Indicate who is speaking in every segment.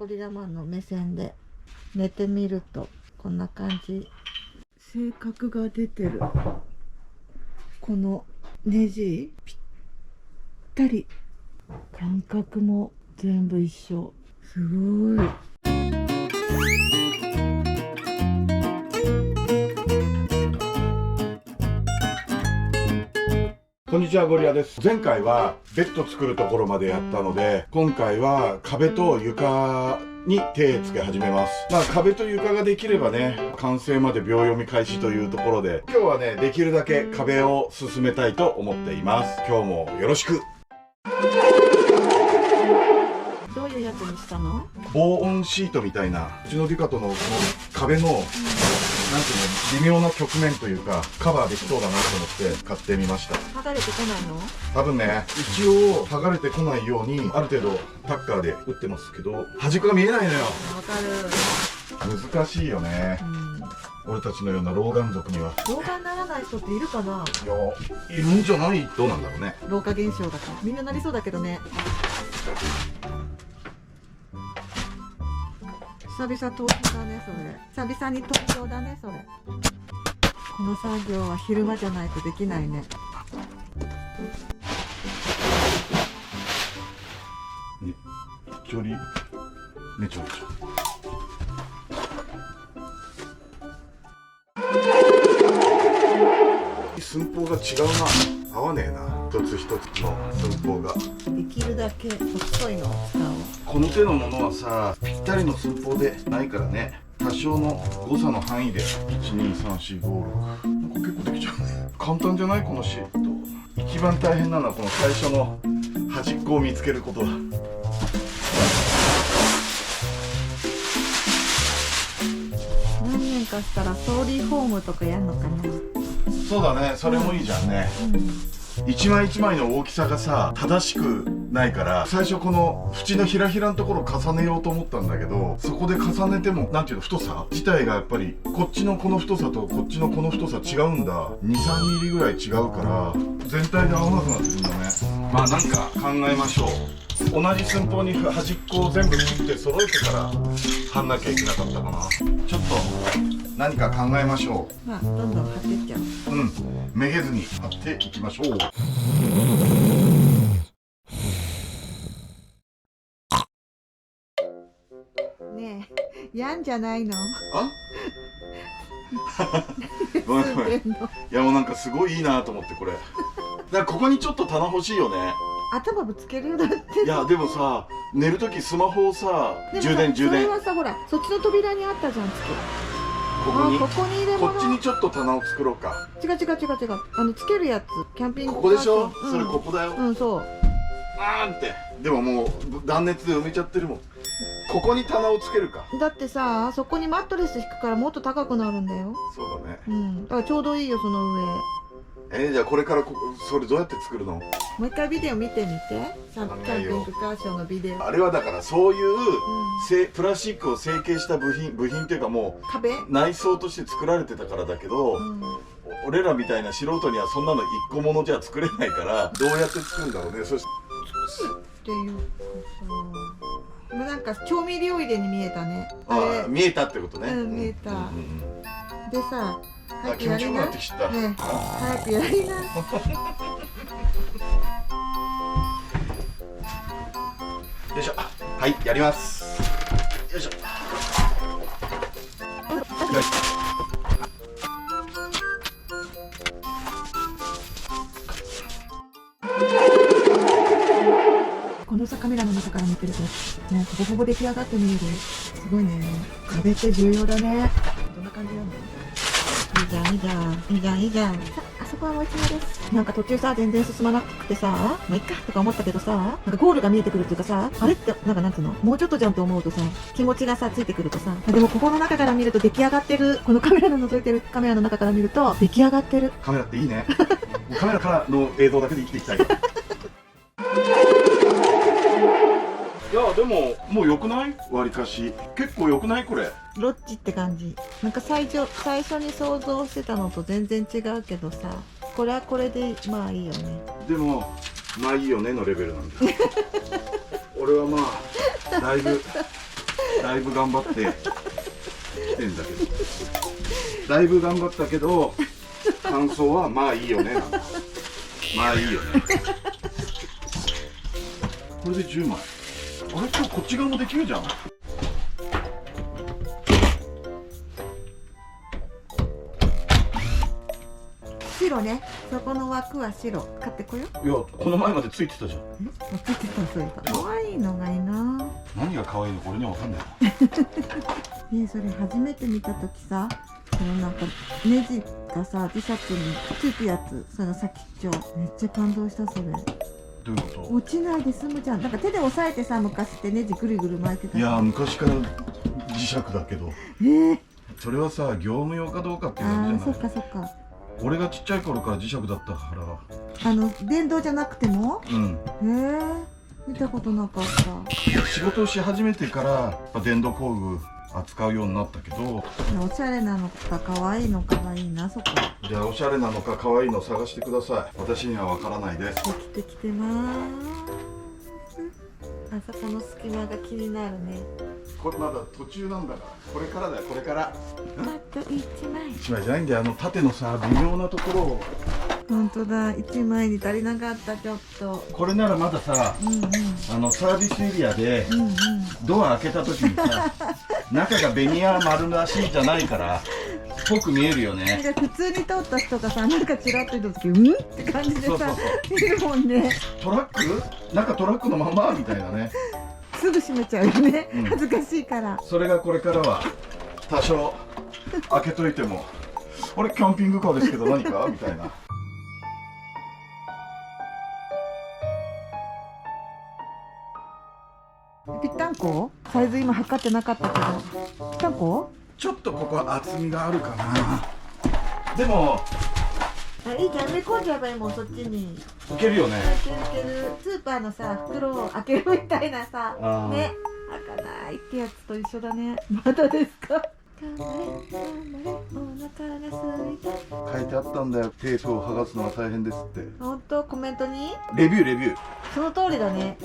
Speaker 1: ゴリラマンの目線で寝てみるとこんな感じ。性格が出てる。このネジぴったり、感覚も全部一緒。すごい。
Speaker 2: こんにちは、ゴリラです。前回はベッド作るところまでやったので、今回は壁と床に手つけ始めます。壁と床ができればね、完成まで秒読み開始というところで、今日はね、できるだけ壁を進めたいと思っています。今日もよろしく。
Speaker 1: どういうやつにしたの？
Speaker 2: 防音シートみたいな、うちのデュカトのこの壁の、なんていうの、微妙な局面というかカバーできそうだなと思って買ってみました。
Speaker 1: 剥がれてこないの？
Speaker 2: 多分ね、一応剥がれてこないようにある程度タッカーで打ってますけど、端っこが見えないのよ。
Speaker 1: わかる。
Speaker 2: 難しいよね、俺たちのような老眼族には。
Speaker 1: 老眼にならない人っているかな？
Speaker 2: いや、いるんじゃない？どうなんだろうね。
Speaker 1: 老化現象だからみんななりそうだけどね。久々投票だね、それ。久々に投票だね、それ。この作業は昼間じゃないとできないね。
Speaker 2: 距離ねちょねちょ。寸法が違うな。合わねえな、一つ一つの寸法が。
Speaker 1: できるだけ細いのを使おう。
Speaker 2: この手のものはさ、ぴったりの寸法でないからね、多少の誤差の範囲で12345なんか結構できちゃうね。簡単じゃない？このシート。一番大変なのはこの最初の端っこを見つけることだ。
Speaker 1: 何年かしたらソーリーホームとかやんのかな。
Speaker 2: そうだね、それもいいじゃんね。一枚一枚の大きさがさ、正しくないから、最初この縁のひらひらのところを重ねようと思ったんだけど、そこで重ねても、なんていうの、太さ自体がやっぱりこっちのこの太さとこっちのこの太さ違うんだ。 2,3 ミリぐらい違うから全体で合わなくなってるんだね。なんか考えましょう。同じ寸法に端っこを全部切って揃えてから貼んなきゃいけなかったかな。ちょっと何か考えましょ
Speaker 1: どんどん貼ってっちゃう。
Speaker 2: めげずに貼っていきましょう。
Speaker 1: ねえ、やんじゃないの？
Speaker 2: ごめんごめん。いや、もうなんかすごいいいなと思って、これだからここにちょっと棚欲しいよね。
Speaker 1: 頭ぶつけるよだって。
Speaker 2: いや、でもさ、寝るときスマホをさ、充電。
Speaker 1: それはさ、ほら、そっちの扉にあったじゃん、
Speaker 2: ここに
Speaker 1: ここに入れ物。
Speaker 2: こっちにちょっと棚を作ろうか。
Speaker 1: 違う、つけるやつ、キャンピングカー。
Speaker 2: ここでしょ、それここだよ。
Speaker 1: そう。
Speaker 2: ってでももう断熱で埋めちゃってるもん。ここに棚をつけるか。
Speaker 1: だってさ、そこにマットレス引くからもっと高くなるんだよ。
Speaker 2: そうだね。
Speaker 1: だからちょうどいいよ、その上。
Speaker 2: じゃあこれからそれどうやって作るの？
Speaker 1: もう一回ビデオ見てみて。キャンピングカーショーのビデオ。
Speaker 2: あれはだからそういう、プラスチックを成形した部品っていうか、もう
Speaker 1: 壁
Speaker 2: 内装として作られてたからだけど、俺らみたいな素人にはそんなの一個ものじゃ作れないから、どうやって作るんだろうね。そして
Speaker 1: っていうかさ、なんか調味料入れに見えたね。
Speaker 2: 見えたってことね。
Speaker 1: 見えた。でさ、早くやりな。
Speaker 2: 気持ちよくなってきた。
Speaker 1: ね、早くやりな。
Speaker 2: よいしょ。はい、やります。よいしょ。
Speaker 1: このさ、カメラの中から見てるとね、ほぼほぼ出来上がって見える。すごいね。壁って重要だね。どんな感じなの？いいじゃん。あそこはもう一枚です。なんか途中さ、全然進まなくてさ、もういっかとか思ったけどさ、なんかゴールが見えてくるっていうかさ、あれってなんつうの、もうちょっとじゃんと思うとさ、気持ちがさついてくるとさ、でもここの中から見ると出来上がってる。このカメラの覗いてるカメラの中から見ると出来上がってる。
Speaker 2: カメラっていいね。もうカメラからの映像だけで生きていきたい。いや、でももう良くない？わりかし結構良くない？これ
Speaker 1: ロッジって感じ。なんか最初に想像してたのと全然違うけどさ、これはこれでまあいいよね。
Speaker 2: でもまあいいよねのレベルなんだ。俺はまあだいぶだいぶ頑張ってきてんだけど、だいぶ頑張ったけど感想はまあいいよねなんだ。まあいいよね。これで10枚。あれ、今日こっち側もできるじゃん。
Speaker 1: 白ね、そこの枠は白買ってこよう。
Speaker 2: いや、この前までついてたじゃん。
Speaker 1: ついてた、そういえば可愛いのがいいな。
Speaker 2: 何が可愛いのか俺には分かんないな。
Speaker 1: それ初めて見た時さ、そのなんかネジがさ磁石にくっつくやつ、その先っちょめっちゃ感動した。それ
Speaker 2: どういうこ
Speaker 1: 落ちないで済むじゃん。なんか手で押さえてさ、昔ってネジぐるぐる巻いてた。
Speaker 2: と？いやー、昔から磁石だけど、それはさ業務用かどうかっていうわけじゃない。
Speaker 1: そっかそっか。
Speaker 2: 俺がちっちゃい頃から磁石だったから。
Speaker 1: 電動じゃなくても？
Speaker 2: うん。
Speaker 1: 見たことなかった。
Speaker 2: 仕事をし始めてからやっぱ電動工具扱うようになったけど、
Speaker 1: おしゃれなのか可愛いのかがいいな、そこ。
Speaker 2: じゃあおしゃれなのか可愛いの探してください。私にはわからないです。
Speaker 1: できてきてまーす。あそこの隙間が気になるね。
Speaker 2: これまだ途中なんだから、これからだよ、これから。
Speaker 1: あと1枚。
Speaker 2: 1枚じゃないんだよ、縦のさ微妙なところを。
Speaker 1: 本当だ、1枚に足りなかった。ちょっと
Speaker 2: これならまださ、サービスエリアでドア開けた時にさ、中がベニヤ丸らしいじゃないからっぽく見えるよね。
Speaker 1: 普通に通った人がさ、なんかチラッと見た時うんって感じでさ見るもんね。
Speaker 2: トラック？なんかトラックのままみたいなね。
Speaker 1: すぐ閉めちゃうよね、恥ずかしいから。
Speaker 2: それがこれからは多少開けといてもあれキャンピングカーですけど何かみたいな。
Speaker 1: ぴったんこ？サイズ今測ってなかったけど、ぴったんこ？
Speaker 2: ちょっとここは厚みがあるかな。でも
Speaker 1: いいじゃん、埋め込んじゃえばいいもん、そっちに。
Speaker 2: いけるよね。
Speaker 1: いける。スーパーのさ、袋を開けるみたいなさ、ね、開かないってやつと一緒だね。まだですか？頑張れ、お腹が空いた。
Speaker 2: 書いてあったんだよ、テープを剥がすのは大変ですって。
Speaker 1: 本当？コメントに？
Speaker 2: レビュー。
Speaker 1: その通りだね。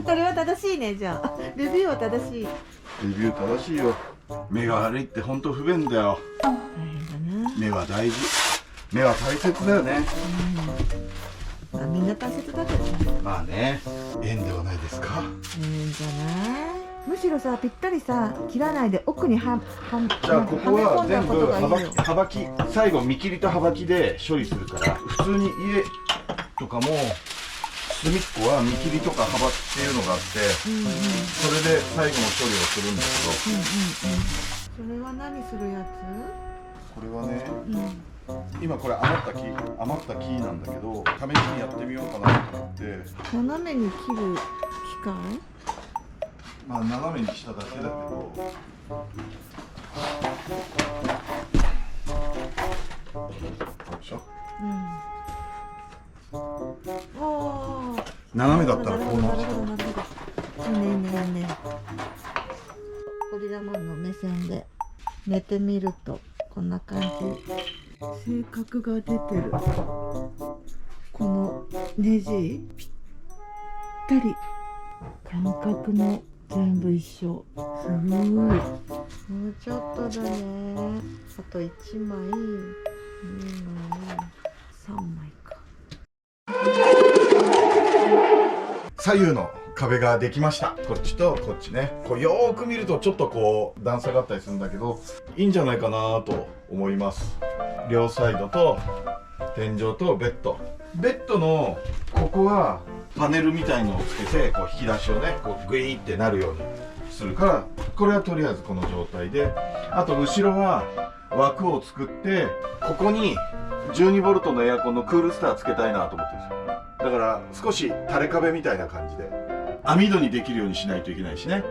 Speaker 1: それは正しいね、じゃあ。レビューは正しい。
Speaker 2: レビュー正しいよ。目が悪いって本当不便だよ。
Speaker 1: 大変だな。
Speaker 2: 目は大事。目は大切だよね。
Speaker 1: まあみんな大切だけどね。
Speaker 2: まあね、縁ではないですか。
Speaker 1: 縁じゃない？むしろさ、ぴったりさ、切らないで奥に
Speaker 2: じゃあここは全部幅木、最後見切りと幅木で処理するから、普通に家とかも隅っこは見切りとか幅木っていうのがあって、それで最後の処理をするんだ
Speaker 1: けど、それは何するや
Speaker 2: つ？これはね、今これ余った木なんだけど、試しにやってみようかなと思って。
Speaker 1: 斜めに切る機械？
Speaker 2: まあ斜めにしただけだけど、よいしょ。斜めだったらこうなっちゃう。
Speaker 1: ねゴリラマンの目線で寝てみるとこんな感じ。性格が出てる。このネジぴったり、感覚も全部一緒。すごい。もうちょっとだね。あと1枚、2枚、3枚か。
Speaker 2: 左右の壁ができました。こっちとこっちね。こうよーく見るとちょっとこう段差があったりするんだけど、いいんじゃないかなと思います。両サイドと天井とベッドのここはパネルみたいのをつけてこう引き出しをねこうグイーってなるようにするから、これはとりあえずこの状態で、あと後ろは枠を作ってここに12ボルトのエアコンのクールスターつけたいなと思ってるんですよ。だから少し垂れ壁みたいな感じで網戸にできるようにしないといけないしね、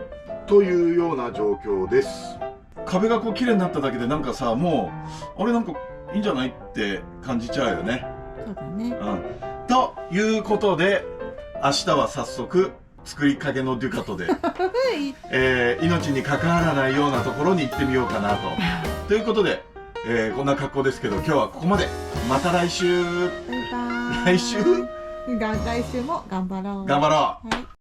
Speaker 2: というような状況です。壁がこう綺麗になっただけでなんかさ、もうあれなんかいいんじゃないって感じちゃうよね。
Speaker 1: そうだね。
Speaker 2: ということで明日は早速作りかけのデュカトで命に関わらないようなところに行ってみようかなと。ということで、こんな格好ですけど今日はここまで。また来週。
Speaker 1: バイバイ。
Speaker 2: 来週
Speaker 1: も頑張ろう。
Speaker 2: 頑張ろう。
Speaker 1: はい。